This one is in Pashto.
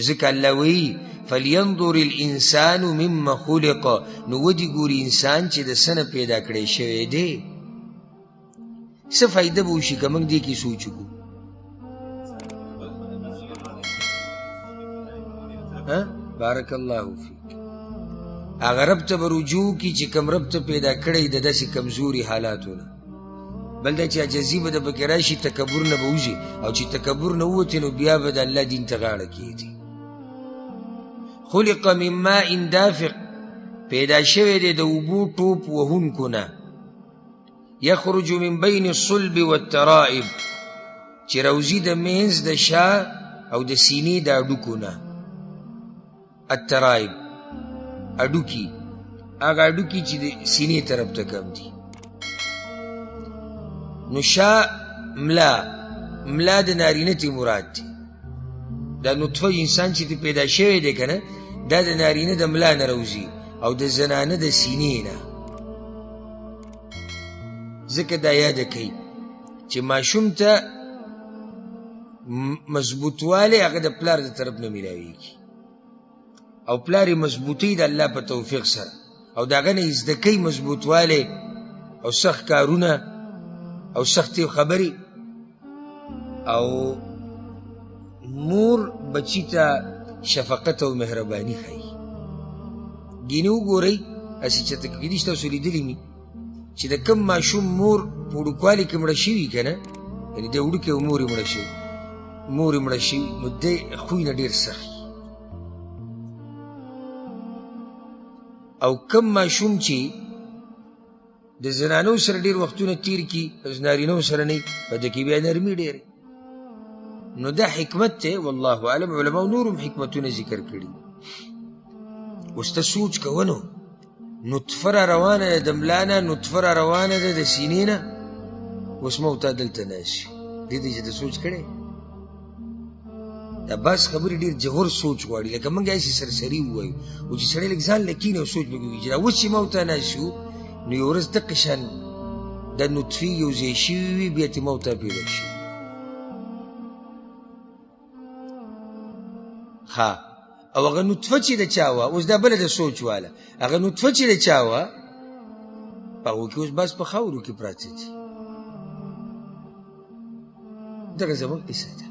ځکه الله وایي فلینظر الانسان مما خلق، نو ودې ګوري انسان چې د څه نه پیدا کړی شوی دی. څه فایده به وشي که موږ دې کې سوچ وکړو؟ بارک الله فیک. هغه رب ته به رجوع کي چې کوم رب ته پیدا کړی د داسې کمزوري حالاتو نه. بل دا چې عجزي به د پکې راشي، تکبر نه به وځي، او چې تکبر نه ووتې نو بیا به د الله دین ته غاړه کېږدي. خلق من ماء دافق، پیدا شوی دی د اوبو ټوپ وهونکو نه. یخرج من بین الصلب والترائب، چې روزي د منځ د شا او د سینې د اډوکو نه. الترائب اډوکي، هغه اډوکي چې د سینې طرف ته کم دي. نو شا ملا د نارینه تی مراد دی. دا نطفه انسان چې پیدا شوی دی کنه، دا د نارینه د ملا نه روزي او د زنانه د سینې نه. ځکه دا یاد کوي چې ماشوم ته مضبوطوالی هغه د پلار د طرف نه میلاویږي، او پلار یې مضبوطی د الله په توفیق سره، او د هغه نه یې زده کوي مضبوطوالی او سخت کارونه او سختې خبرې. او مور بچی ته شفقت او مهرباني ښایي. ګینې وګورئ، هسې چې کېدای شي تاسو لیدلي مي چې د کوم ماشوم مور په وړوکوالي کې مړه شوي که نه، یعنې د وړوکې او مور یې مړه شوي، نو دی خوی نه ډېر سخت. او کم ماشوم چې د زنانو سره ډېر وختونه تیر کي، د نارینو سره نه، په ده کې بیا نرمي ډېرې. نو دا حکمت دی، والله اعلم. علماء نورم حکمتونه ذکر کړي. اوس ته سوچ کوه نو، نطفه را روانه ده د ملا نه، نطفه را روانه ده د سینې نه، اوس ما او تا دلته ناست یو. دې ته چې ته سوچ کړی؟ دا بس خبرې ډېر ژور سوچ غواړي. لکه موږ هسې سرسري ووایو، او چې سړی لږ ځان له کینې او سوچ به کوي چې دا اوس چې ما او تا ناست یو، نو یو ورځ دقه شان د نطفې یو ځای شوي وي، بیا ترې ما او تا پیدا شي. ها، او هغه نطفه چې د چا وه، اوس دا بله د سوچ واله، هغه نطفه چې د چا وه، په هغو کې اوس بس په خاورو کې پراته دي. دغه زموږ قصه ده.